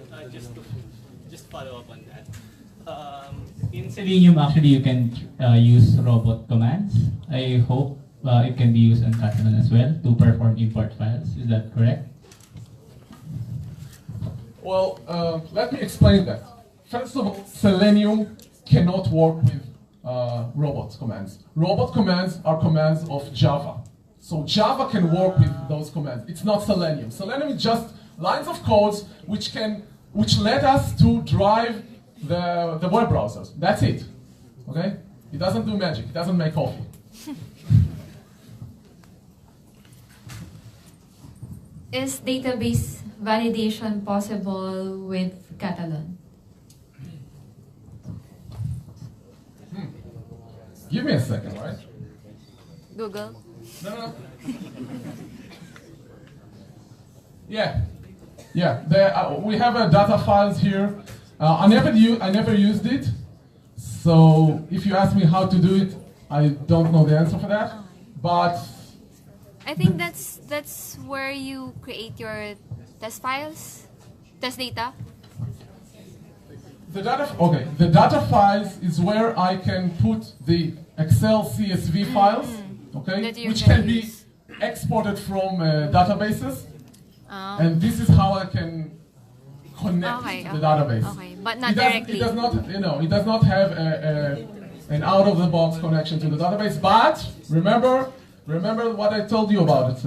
just follow up on that. In Selenium, actually, you can use robot commands. I hope it can be used on Katalon as well to perform import files. Is that correct? Well, let me explain that. First of all, Selenium cannot work with robot commands. Robot commands are commands of Java. So Java can work with those commands. It's not Selenium. Selenium is just lines of codes which let us to drive the web browsers. That's it. Okay? It doesn't do magic. It doesn't make coffee. Is database validation possible with Katalon? Give me a second, right? Google. No. Yeah. We have data files here. I never used it, so if you ask me how to do it, I don't know the answer for that. But I think that's where you create your test files, test data. The data files is where I can put the Excel CSV files, okay, which can be exported from databases, and this is how I can connect to the database. Okay, but not directly. It does not have an out-of-the-box connection to the database. But remember what I told you about it.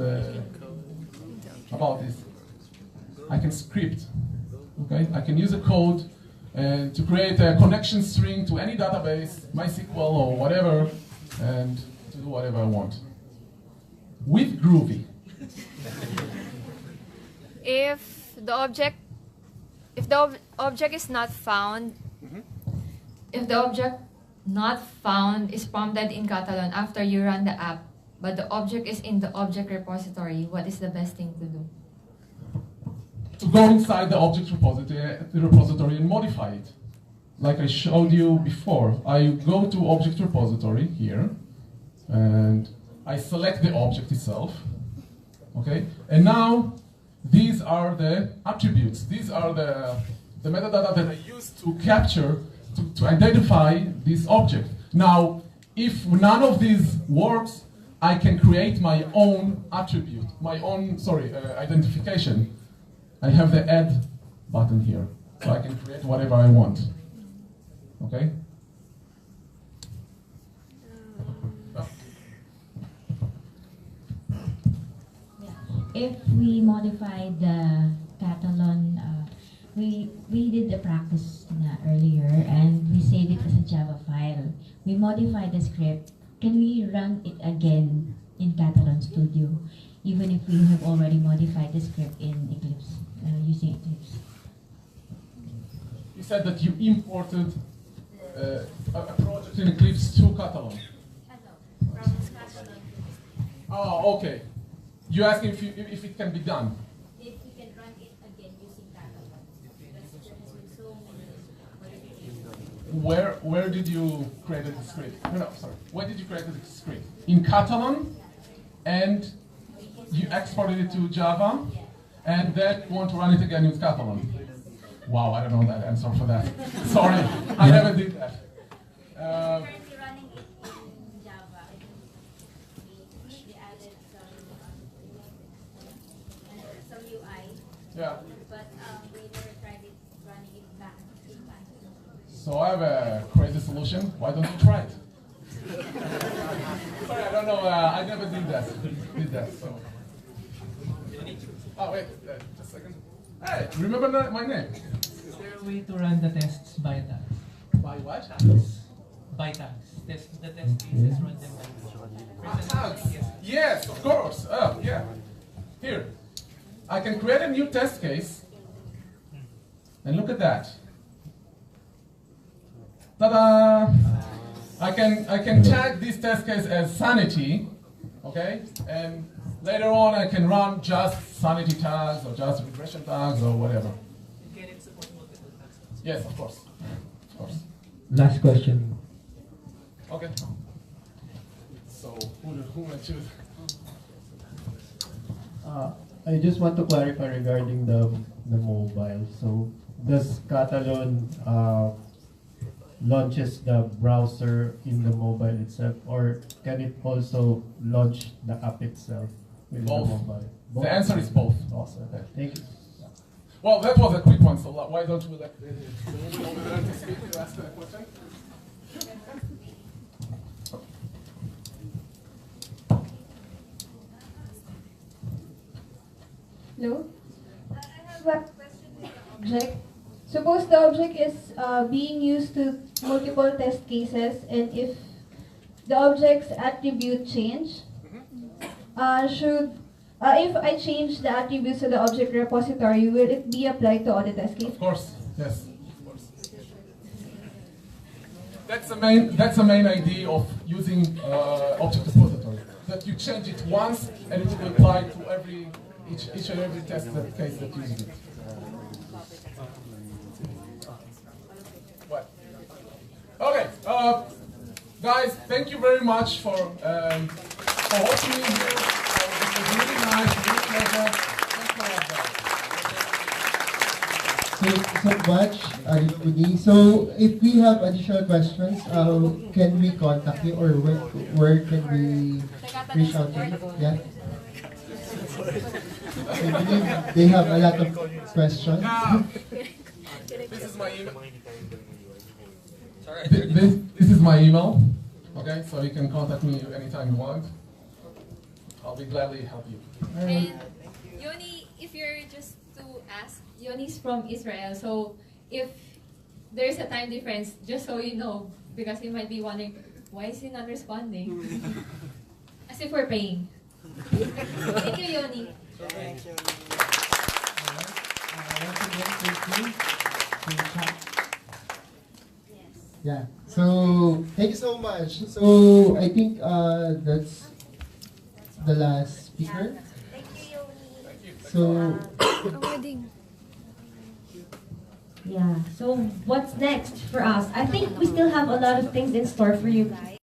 About this, I can script. Okay, I can use a code and to create a connection string to any database, MySQL or whatever, and to do whatever I want. With Groovy. If the object is not found, If the object not found is prompted in Katalon after you run the app, but the object is in the object repository, what is the best thing to do? To go inside the object repository and modify it. Like I showed you before, I go to object repository here, and I select the object itself, okay? And now, these are the attributes. These are the metadata that I use to capture, to identify this object. Now, if none of these works, I can create my own attribute, my own, identification. I have the add button here, so I can create whatever I want. Okay? If we modify the Katalon, we did the practice earlier and we saved it as a Java file. We modified the script. Can we run it again in Katalon Studio, even if we have already modified the script in Eclipse, using Eclipse? You said that you imported a project in Eclipse to Katalon. Oh, okay. You're asking if it can be done. If we can run it again using Katalon. Where did you create the script? No, sorry. Where did you create the script? In Katalon, and you exported it to Java, and then you want to run it again with Katalon. Wow, I don't know that answer for that. Sorry, I never did that. Currently running it in Java. We added So I have a crazy solution. Why don't you try it? Sorry, I don't know. I never did that. So. Oh wait, just a second. Hey, remember my name? Is there a way to run the tests by tags? By what? Tags. By tags. The test cases run them by Tags. Yes, of course. Oh, yeah. Here, I can create a new test case, and look at that. Ta-da! I can tag this test case as sanity, okay? And later on, I can run just sanity tags or just regression tags or whatever. Can it support multiple tags? Yes, of course. Of course. Last question. Okay. So who will choose? I just want to clarify regarding the mobile. So does Katalon launches the browser in the mobile itself, or can it also launch the app itself with Both. the mobile? The answer is both. Awesome. Okay. Thank you. Well, that was a quick one, so why don't we let the lady over there to speak to ask the question? Hello? I have a question with the object. Suppose the object is being used to multiple test cases, and if the object's attribute change, if I change the attributes to the object repository, will it be applied to all the test cases? Of course, yes. Of course. That's the main idea of using object repository. That you change it once and it will apply to each and every test case that you use it. What? Okay, guys, thank you very much for hosting me here. It was really nice, really pleasure. Thanks for that. Thank you so much, Arifudi. So if we have additional questions, can we contact you, or where can we reach out to you? Yeah. I believe they have a lot of questions. This is my email. This is my email. Okay, so you can contact me anytime you want. I'll be gladly help you. And Yoni, if you're just to ask, Yoni's from Israel, so if there's a time difference, just so you know, because you might be wondering, why is he not responding? As if we're paying. Thank you, Yoni. Thank you. Once again, thank you. Yeah. So thank you so much. So I think that's the last speaker. Thank you, Yoni. So Yeah, so what's next for us? I think we still have a lot of things in store for you guys.